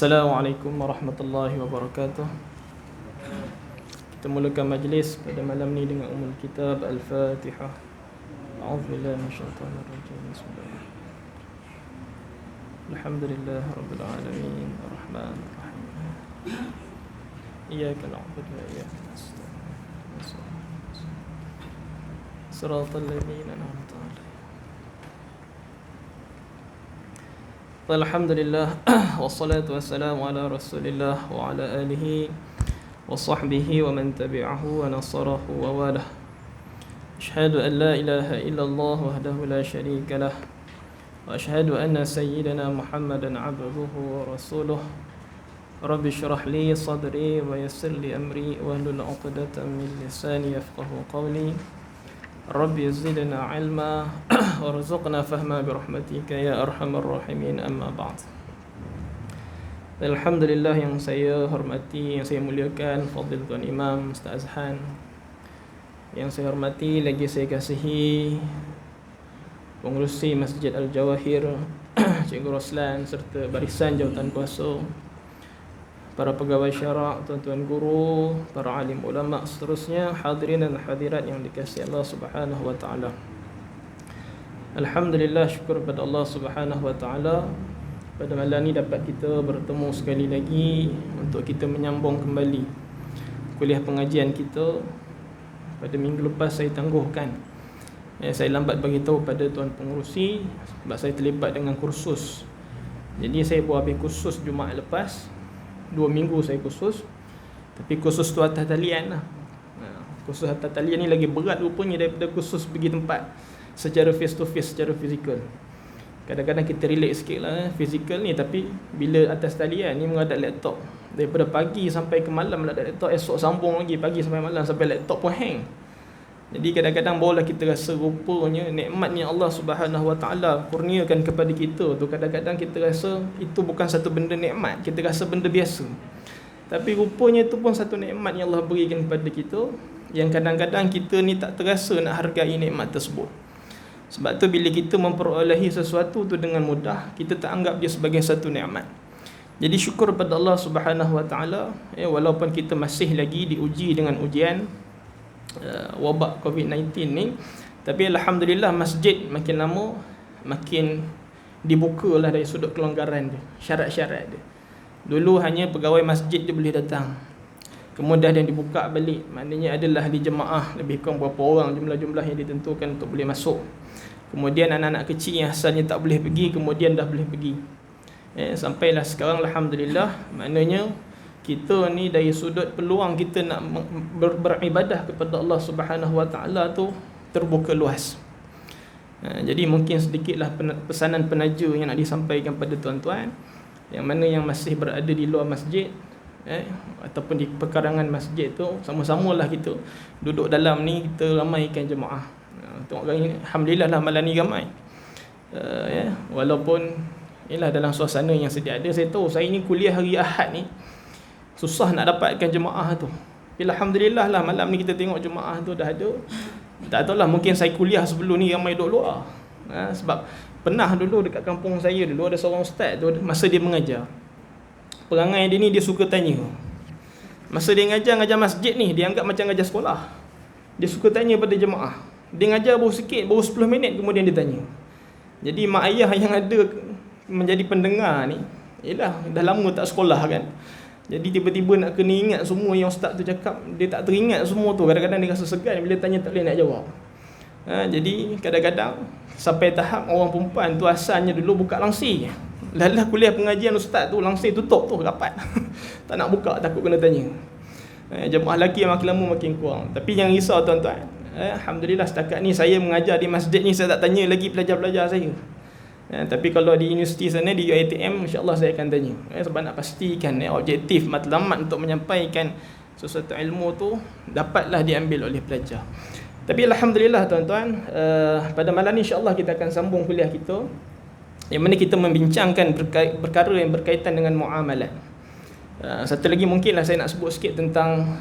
Assalamualaikum warahmatullahi wabarakatuh. Kita mulakan majlis pada malam ni dengan umul kitab Al-Fatihah. A'udzubillahi minasyaitanir rajim. Bismillahirrahmanirrahim. Alhamdulillah rabbil alamin, arrahmanir rahim. Iyyaka na'budu wa iyyaka nasta'in. Shiratal ladzina an'amta 'alaihim. Alhamdulillah wassalatu wassalamu ala Rasulillah wa ala alihi wa sahbihi wa man tabi'ahu wa nasarahu wa walah. Asyhadu an la ilaha illallah wahdahu la syarika lah wa asyhadu anna sayyidana Muhammadan 'abduhu wa rasuluh. Rabbi shrah li sadri wa yassir li amri wahlul 'uqdatam min lisani yafqahu qawli. Rabbi zidna ilma warzuqna fahma birahmatika ya arhamar rahimin, amma ba'd. Alhamdulillah, yang saya hormati, yang saya muliakan Fadil Tuan Imam Ustaz Azhan, yang saya hormati lagi saya kasihi pengerusi Masjid Al-Jawahir Cikgu Roslan serta barisan jawatan kuasa, para pegawai syarak, tuan-tuan guru, para alim ulama, seterusnya, hadirin dan hadirat yang dikasihi Allah Subhanahu wa taala. Alhamdulillah, syukur kepada Allah Subhanahu wa taala pada malam ni dapat kita bertemu sekali lagi untuk kita menyambung kembali kuliah pengajian kita. Pada minggu lepas saya tangguhkan. Saya lambat bagi tahu pada tuan pengurusi sebab saya terlibat dengan kursus. Jadi saya buat habis kursus Jumaat lepas. 2 minggu saya kursus. Tapi kursus tu atas talian lah. Kursus atas talian ni lagi berat rupanya daripada kursus pergi tempat secara face to face, secara fizikal. Kadang-kadang kita relate sikit lah fizikal ni, tapi bila atas talian ni menghadap laptop, daripada pagi sampai ke malam menghadap laptop, esok sambung lagi pagi sampai malam sampai laptop pun hang. Jadi kadang-kadang barulah kita rasa rupanya nikmat yang Allah Subhanahu wa taala kurniakan kepada kita tu, kadang-kadang kita rasa itu bukan satu benda nikmat, kita rasa benda biasa. Tapi rupanya itu pun satu nikmat yang Allah berikan kepada kita, yang kadang-kadang kita ni tak terasa nak hargai nikmat tersebut. Sebab tu bila kita memperolehi sesuatu tu dengan mudah, kita tak anggap dia sebagai satu nikmat. Jadi syukur pada Allah Subhanahu wa taala, walaupun kita masih lagi diuji dengan ujian wabak COVID-19 ni, tapi alhamdulillah masjid makin lama makin dibukalah dari sudut kelonggaran dia, syarat-syarat dia. Dulu hanya pegawai masjid dia boleh datang, kemudian dia dibuka balik, maknanya adalah di jemaah lebih kurang berapa orang jumlah-jumlah yang ditentukan untuk boleh masuk. Kemudian anak-anak kecil yang asalnya tak boleh pergi, kemudian dah boleh pergi. Sampailah sekarang alhamdulillah, maknanya kita ni dari sudut peluang kita nak beribadah kepada Allah Subhanahu wa taala tu terbuka luas. Jadi mungkin sedikitlah pesanan penaja yang nak disampaikan pada tuan-tuan yang mana yang masih berada di luar masjid, ataupun di pekarangan masjid tu, sama-samalah kita duduk dalam ni, kita ramaikan jemaah. Tengok kali ni alhamdulillah lah malam ni ramai. Walaupun ialah dalam suasana yang sedia ada. Saya tahu saya ni kuliah hari Ahad ni susah nak dapatkan jemaah tu. Tapi alhamdulillah lah malam ni kita tengok jemaah tu dah ada. Tak tahulah, mungkin saya kuliah sebelum ni ramai duduk luar. Sebab pernah dulu dekat kampung saya dulu ada seorang ustaz tu, masa dia mengajar, perangai dia ni dia suka tanya. Masa dia ngajar masjid ni, dia anggap macam ngajar sekolah. Dia suka tanya pada jemaah. Dia ngajar baru sikit, baru 10 minit kemudian dia tanya. Jadi mak ayah yang ada menjadi pendengar ni, yelah dah lama tak sekolah kan. Jadi tiba-tiba nak kena ingat semua yang ustaz tu cakap, dia tak teringat semua tu. Kadang-kadang dia rasa segan bila tanya tak boleh nak jawab. Jadi kadang-kadang sampai tahap orang perempuan tu asalnya dulu buka langsir. Lalah kuliah pengajian ustaz tu langsir tutup tu rapat. Tak nak buka, takut kena tanya. Jemaah lelaki makin lama makin kurang. Tapi jangan risau tuan-tuan. Alhamdulillah setakat ni saya mengajar di masjid ni, saya tak tanya lagi pelajar-pelajar saya. Tapi kalau di universiti sana, di UiTM, insyaAllah saya akan tanya. Sebab nak pastikan objektif matlamat untuk menyampaikan sesuatu ilmu tu dapatlah diambil oleh pelajar. Tapi alhamdulillah tuan-tuan, pada malam ni insyaAllah kita akan sambung kuliah kita, yang mana kita membincangkan perkara yang berkaitan dengan muamalat. Satu lagi mungkinlah saya nak sebut sikit tentang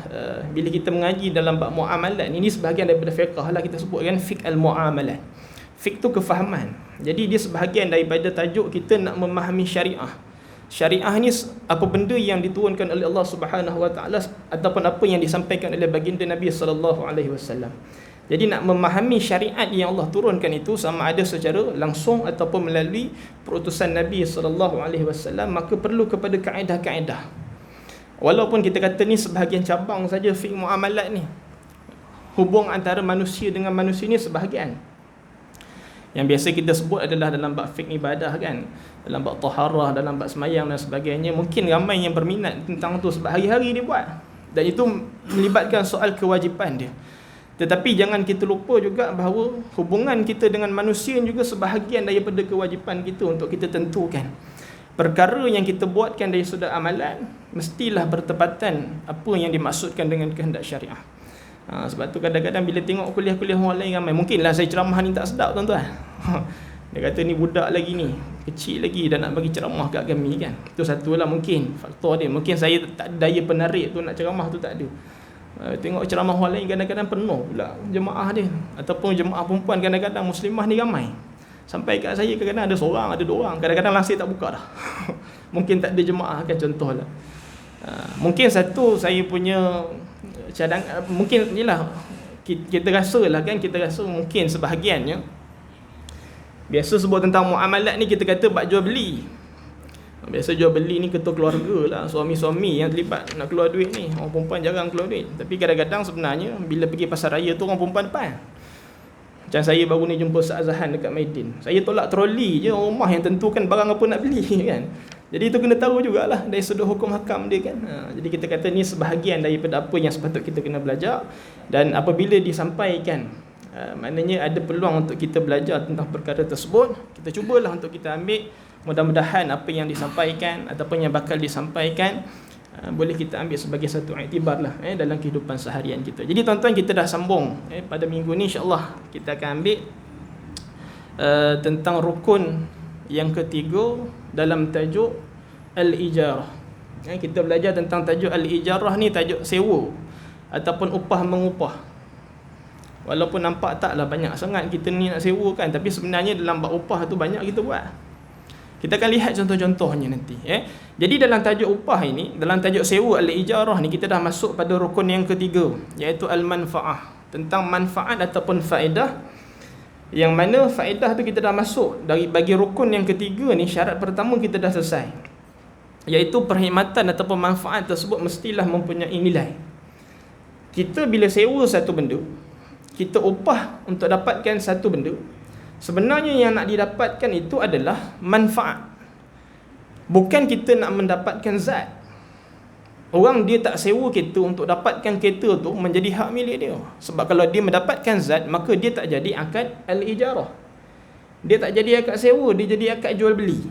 bila kita mengaji dalam bab muamalat ini sebahagian daripada fiqh lah, kita sebutkan fiqh al-muamalat. Fiqh tu kefahaman. Jadi dia sebahagian daripada tajuk kita nak memahami syariah. syariah ni apa benda yang diturunkan oleh Allah Subhanahu Wa Taala ataupun apa yang disampaikan oleh baginda Nabi sallallahu alaihi wasallam. Jadi nak memahami syariat yang Allah turunkan itu sama ada secara langsung ataupun melalui perutusan Nabi sallallahu alaihi wasallam, maka perlu kepada kaedah-kaedah. Walaupun kita kata ni sebahagian cabang saja fiqh muamalat ni. Hubung antara manusia dengan manusia ni sebahagian. Yang biasa kita sebut adalah dalam bab fiqh ibadah kan, dalam bab taharah, dalam bab semayang dan sebagainya. Mungkin ramai yang berminat tentang tu sebab hari-hari dia buat. Dan itu melibatkan soal kewajipan dia. Tetapi jangan kita lupa juga bahawa hubungan kita dengan manusia juga sebahagian daripada kewajipan kita untuk kita tentukan. Perkara yang kita buatkan dari sudut amalan mestilah bertepatan apa yang dimaksudkan dengan kehendak syariah. Sebab tu kadang-kadang bila tengok kuliah-kuliah orang lain ramai, mungkinlah saya ceramah ni tak sedap tuan-tuan. Dia kata ni budak lagi ni, kecil lagi dah nak bagi ceramah kat kami kan. Itu satulah mungkin faktor dia. Mungkin saya tak ada daya penarik tu nak ceramah tu tak ada. Tengok ceramah orang lain kadang-kadang penuh pula jemaah dia, ataupun jemaah perempuan kadang-kadang muslimah ni ramai. Sampai kat saya kadang-kadang ada seorang, ada dua orang, kadang-kadang langsir tak buka dah. Mungkin tak ada jemaah kan, contohlah. Mungkin satu saya punya cadangan, mungkin inilah kita rasa lah kan, kita rasa mungkin sebahagiannya biasa sebut tentang muamalat ni kita kata bab jual beli. Biasa jual beli ni ketua keluarga lah, suami-suami yang terlibat nak keluar duit ni. Orang perempuan jarang keluar duit. Tapi kadang-kadang sebenarnya bila pergi pasar raya tu orang perempuan depan. Macam saya baru ni jumpa Ustaz Azhan dekat Maidin. Saya tolak troli je orang rumah yang tentukan barang apa nak beli kan. Jadi itu kena tahu jugalah dari sudut hukum hakam dia kan. Jadi kita kata ni sebahagian daripada apa yang sepatut kita kena belajar. Dan apabila disampaikan, maknanya ada peluang untuk kita belajar tentang perkara tersebut, kita cubalah untuk kita ambil. Mudah-mudahan apa yang disampaikan ataupun yang bakal disampaikan boleh kita ambil sebagai satu iktibar lah dalam kehidupan seharian kita. Jadi tuan-tuan, kita dah sambung pada minggu ni insya-Allah kita akan ambil tentang rukun yang ketiga dalam tajuk al-ijarah. Kita belajar tentang tajuk al-ijarah ni, tajuk sewa ataupun upah mengupah. Walaupun nampak taklah banyak sangat kita ni nak sewa kan, tapi sebenarnya dalam bab upah tu banyak kita buat. Kita akan lihat contoh-contohnya nanti. Jadi dalam tajuk upah ini, dalam tajuk sewa al-ijarah ni, kita dah masuk pada rukun yang ketiga, iaitu al-manfa'ah. Tentang manfaat ataupun faedah. Yang mana faedah tu kita dah masuk. Dari bagi rukun yang ketiga ni, syarat pertama kita dah selesai. Iaitu perkhidmatan ataupun manfaat tersebut mestilah mempunyai nilai. Kita bila sewa satu benda, kita upah untuk dapatkan satu benda, sebenarnya yang nak didapatkan itu adalah manfaat. Bukan kita nak mendapatkan zat. Orang dia tak sewa kereta untuk dapatkan kereta tu menjadi hak milik dia. Sebab kalau dia mendapatkan zat, maka dia tak jadi akad al-ijarah. Dia tak jadi akad sewa, dia jadi akad jual beli.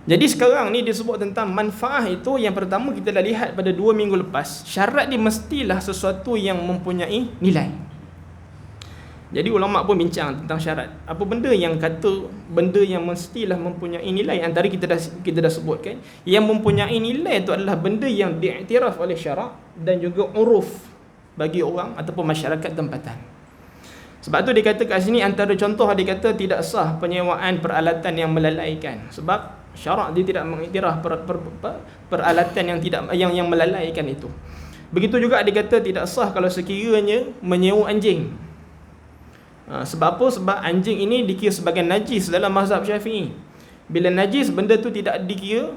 Jadi sekarang ni dia sebut tentang manfaat itu. Yang pertama kita dah lihat pada 2 minggu lepas, syarat dia mestilah sesuatu yang mempunyai nilai. Jadi ulama pun bincang tentang syarat. Apa benda yang kata benda yang mestilah mempunyai nilai? Antara kita dah sebutkan, yang mempunyai nilai itu adalah benda yang diiktiraf oleh syarak dan juga uruf bagi orang ataupun masyarakat tempatan. Sebab tu dia kata kat sini, antara contoh dia kata tidak sah penyewaan peralatan yang melalaikan. Sebab syarak dia tidak mengiktiraf peralatan yang melalaikan itu. Begitu juga dia kata tidak sah kalau sekiranya menyewa anjing. Sebab apa? Sebab anjing ini dikira sebagai najis dalam mazhab Syafi'i. Bila najis, benda tu tidak dikira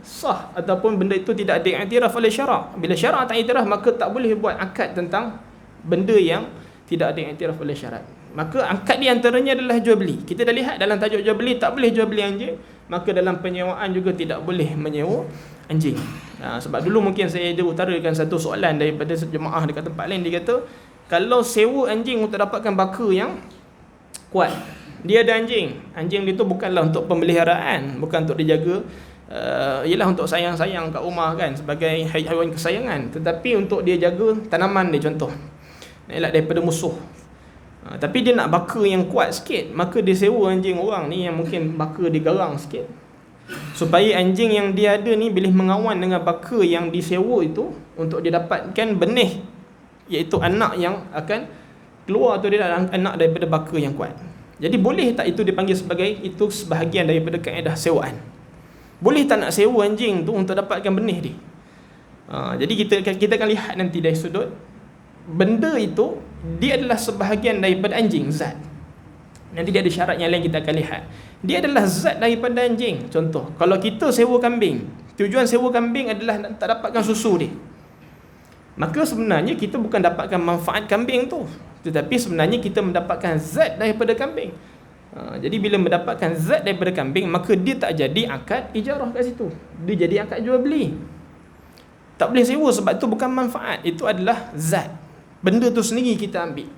sah ataupun benda itu tidak diiktiraf oleh syarak. Bila syarak tak iktiraf, maka tak boleh buat akad tentang benda yang tidak diiktiraf oleh syarak. Maka akad di antaranya adalah jual beli. Kita dah lihat dalam tajuk jual beli, tak boleh jual beli anjing. Maka dalam penyewaan juga tidak boleh menyewa anjing. Sebab dulu mungkin saya ada utarakan satu soalan daripada jemaah dekat tempat lain. Dia kata, kalau sewa anjing untuk dapatkan baka yang kuat, dia ada anjing dia tu bukanlah untuk pemeliharaan, bukan untuk dijaga, ialah untuk sayang-sayang kat rumah kan, sebagai haiwan kesayangan, tetapi untuk dia jaga tanaman dia, contoh elak daripada musuh. Tapi dia nak baka yang kuat sikit, maka dia sewa anjing orang ni yang mungkin baka dia garang sikit, supaya anjing yang dia ada ni boleh mengawan dengan baka yang disewa itu untuk dia dapatkan benih, iaitu anak yang akan keluar tu, dia anak daripada baka yang kuat. Jadi boleh tak itu dipanggil sebagai itu sebahagian daripada kaedah sewaan? Boleh tak nak sewa anjing tu untuk dapatkan benih dia? Jadi kita akan lihat nanti dari sudut benda itu dia adalah sebahagian daripada anjing, zat. Nanti dia ada syarat yang lain kita akan lihat. Dia adalah zat daripada anjing. Contoh, kalau kita sewa kambing, tujuan sewa kambing adalah nak tak dapatkan susu dia, maka sebenarnya kita bukan dapatkan manfaat kambing tu, tetapi sebenarnya kita mendapatkan zat daripada kambing. Jadi bila mendapatkan zat daripada kambing, maka dia tak jadi akad ijarah kat situ, dia jadi akad jual beli. Tak boleh sewa sebab tu bukan manfaat, itu adalah zat. Benda tu sendiri kita ambil.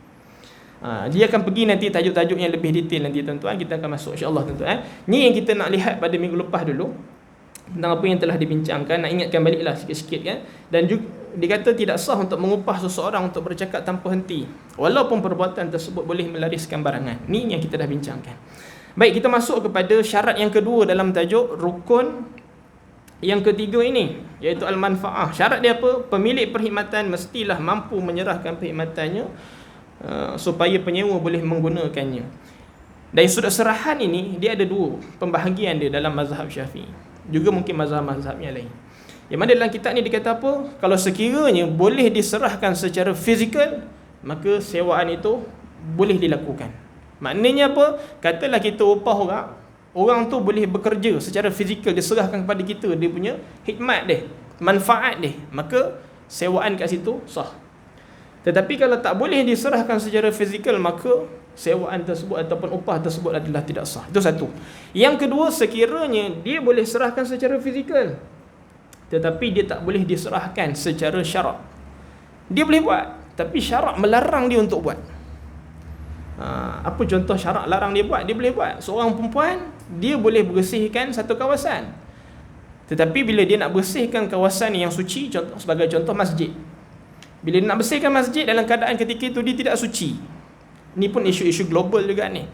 Dia akan pergi nanti tajuk-tajuk yang lebih detail nanti tuan-tuan, kita akan masuk insya-Allah tuan-tuan. Ni yang kita nak lihat pada minggu lepas dulu, tentang apa yang telah dibincangkan. Nak ingatkan baliklah sikit-sikit kan. Dan juga dikata tidak sah untuk mengupah seseorang untuk bercakap tanpa henti, walaupun perbuatan tersebut boleh melariskan barangan. Ni yang kita dah bincangkan. Baik, kita masuk kepada syarat yang kedua dalam tajuk rukun yang ketiga ini, iaitu al-manfaah. Syarat dia apa? Pemilik perkhidmatan mestilah mampu menyerahkan perkhidmatannya supaya penyewa boleh menggunakannya. Dari sudut serahan ini, dia ada dua pembahagian dia dalam mazhab Syafi'i, juga mungkin mazhab-mazhab yang lain. Yang mana dalam kitab ni dikata apa? Kalau sekiranya boleh diserahkan secara fizikal, maka sewaan itu boleh dilakukan. Maknanya apa? Katalah kita upah orang tu boleh bekerja secara fizikal, diserahkan kepada kita dia punya hikmat dia, manfaat dia, maka sewaan kat situ sah. Tetapi kalau tak boleh diserahkan secara fizikal, maka sewaan tersebut ataupun upah tersebut adalah tidak sah. Itu satu. Yang kedua, sekiranya dia boleh serahkan secara fizikal, tetapi dia tak boleh diserahkan secara syarak. Dia boleh buat, tapi syarak melarang dia untuk buat. Apa contoh syarak larang dia buat? Dia boleh buat. Seorang perempuan, dia boleh bersihkan satu kawasan, tetapi bila dia nak bersihkan kawasan yang suci, contoh, sebagai contoh masjid, bila dia nak bersihkan masjid dalam keadaan ketika itu dia tidak suci. Ni pun isu-isu global juga ni.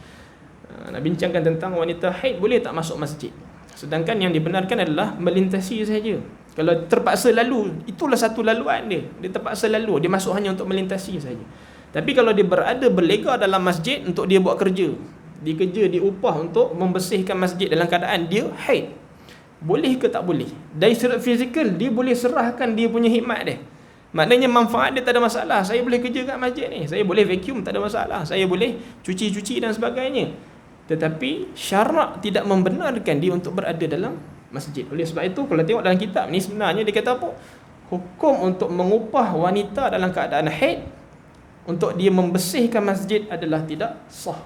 Nak bincangkan tentang wanita haid boleh tak masuk masjid, sedangkan yang dibenarkan adalah melintasi saja. Kalau terpaksa lalu, itulah satu laluan dia. Dia terpaksa lalu, dia masuk hanya untuk melintasi saja. Tapi kalau dia berlegar dalam masjid untuk dia buat kerja, dia kerja, dia upah untuk membersihkan masjid dalam keadaan dia haid, boleh ke tak boleh? Dari sudut fizikal, dia boleh serahkan dia punya hikmat dia. Maknanya manfaat dia tak ada masalah. Saya boleh kerja kat masjid ni, saya boleh vacuum, tak ada masalah, saya boleh cuci-cuci dan sebagainya. Tetapi syarak tidak membenarkan dia untuk berada dalam masjid. Oleh sebab itu, kalau tengok dalam kitab ni, sebenarnya dia kata apa? Hukum untuk mengupah wanita dalam keadaan haid untuk dia membersihkan masjid adalah tidak sah.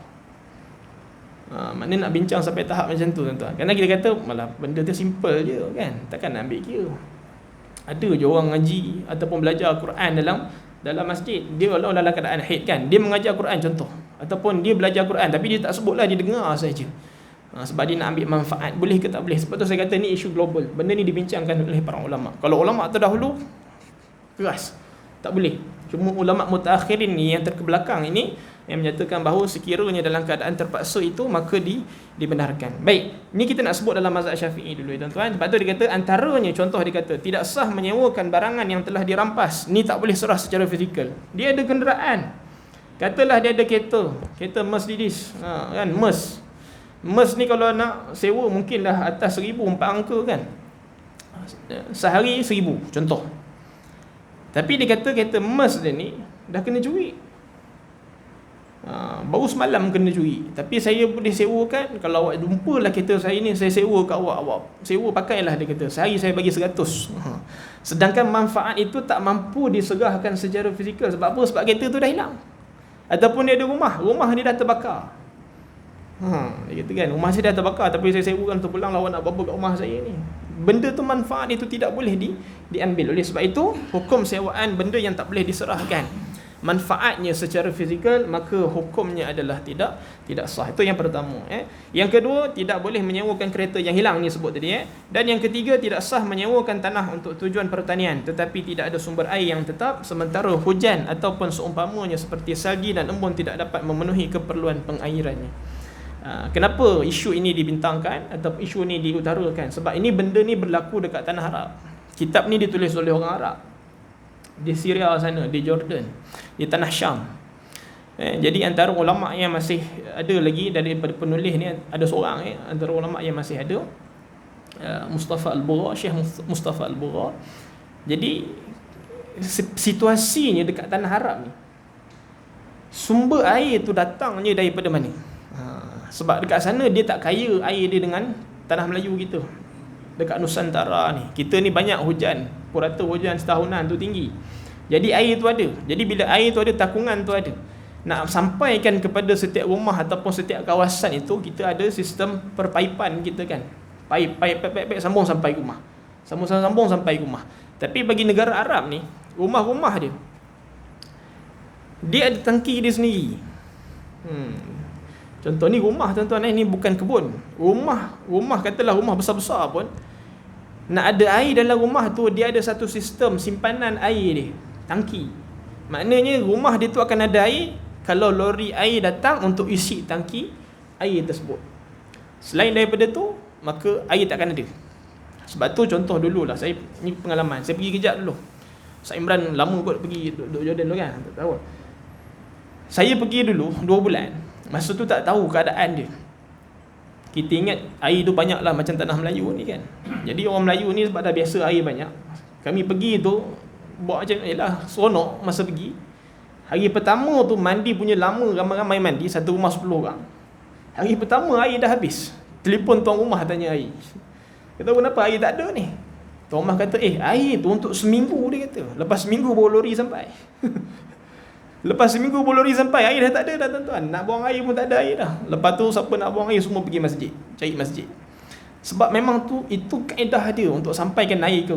Maknanya nak bincang sampai tahap macam tu tuan-tuan. Kerana kita kata malah benda tu simple je kan, takkan nak ambil kira. Ada je orang ngaji ataupun belajar Quran dalam masjid, dia walau dalam keadaan haid kan, dia mengajar Quran contoh, ataupun dia belajar Quran tapi dia tak sebutlah, dia dengar saja. Sebab dia nak ambil manfaat. Boleh ke tak boleh? Sebab tu saya kata ni isu global. Benda ni dibincangkan oleh para ulama. Kalau ulama terdahulu keras, tak boleh. Cuma ulama mutaakhirin ni yang terkebelakang ini yang menyatakan bahawa sekiranya dalam keadaan terpaksa itu, maka dibenarkan. Baik, ni kita nak sebut dalam mazhab Syafi'i dulu tuan-tuan. Sebab tu dia kata antaranya, contoh dia kata tidak sah menyewakan barangan yang telah dirampas. Ni tak boleh serah secara fizikal. Dia ada kenderaan, katalah dia ada kereta Mercedes, kan, Merc ni kalau nak sewa mungkinlah atas 1,000, 4 angka kan, sehari 1,000 contoh. Tapi dia kata kereta Merc dia ni dah kena curi, baru semalam kena curi, tapi saya boleh sewakan. Kalau awak jumpalah kereta saya ni, saya sewa kat awak sewa pakailah, dia kata sehari saya bagi 100. Sedangkan manfaat itu tak mampu diserahkan secara fizikal. Sebab apa? Sebab kereta tu dah hilang. Ataupun dia ada rumah dia dah terbakar. Dia kata kan, rumah saya dah terbakar tapi saya sewakan untuk pulang, lawan nak apa kat rumah saya ni. Benda tu, manfaat itu tidak boleh diambil. Oleh sebab itu, hukum sewaan benda yang tak boleh diserahkan manfaatnya secara fizikal, maka hukumnya adalah tidak sah. Itu yang pertama. Yang kedua, tidak boleh menyewakan kereta yang hilang ni sebut tadi. Dan yang ketiga, tidak sah menyewakan tanah untuk tujuan pertanian tetapi tidak ada sumber air yang tetap, sementara hujan ataupun seumpamanya seperti salji dan embun tidak dapat memenuhi keperluan pengairannya. Kenapa isu ini dibintangkan atau isu ini diutarakan? Sebab ini benda ni berlaku dekat tanah Arab. Kitab ni ditulis oleh orang Arab di Syria sana, di Jordan, di tanah Syam. Jadi antara ulama yang masih ada lagi daripada penulis ni, ada seorang antara ulama yang masih ada, Mustafa Al-Bura, Syekh Mustafa Al-Bura. Jadi situasinya dekat Tanah Arab ni, sumber air tu datangnya daripada mana? Sebab dekat sana dia tak kaya air dia dengan tanah Melayu kita. Dekat Nusantara ni, kita ni banyak hujan, purata hujan setahunan tu tinggi. Jadi air tu ada. Jadi bila air tu ada, takungan tu ada. Nak sampaikan kepada setiap rumah ataupun setiap kawasan itu, kita ada sistem perpaipan kita kan. Paip sambung sampai rumah. Sambung sampai rumah. Tapi bagi negara Arab ni, rumah-rumah dia ada tangki dia sendiri. Contoh ni rumah tuan-tuan, ni bukan kebun. Rumah katalah rumah besar-besar pun, nak ada air dalam rumah tu, dia ada satu sistem simpanan air dia, tangki. Maknanya rumah dia tu akan ada air kalau lori air datang untuk isi tangki air tersebut. Selain daripada tu, maka air tak akan ada. Sebab tu contoh dululah, ni pengalaman, saya pergi kejap dulu. Ustaz Imran lama kot pergi duduk Jordan dulu kan, tak tahu. Saya pergi dulu 2 bulan. Masa tu tak tahu keadaan dia. Kita ingat air tu banyak lah macam tanah Melayu ni kan. Jadi orang Melayu ni sebab dah biasa air banyak, kami pergi tu buat macam seronok masa pergi. Hari pertama tu mandi punya lama, ramai-ramai mandi, satu rumah 10 orang. Hari pertama air dah habis. Telefon tuan rumah tanya air. Kata kenapa air tak ada ni? Tuan rumah kata air tu untuk seminggu, dia kata. Lepas seminggu baru lori sampai. Lepas seminggu baru lori sampai, air dah tak ada dah tuan-tuan. Nak buang air pun tak ada air dah. Lepas tu siapa nak buang air semua pergi masjid, cari masjid. Sebab memang tu itu kaedah dia untuk sampaikan air ke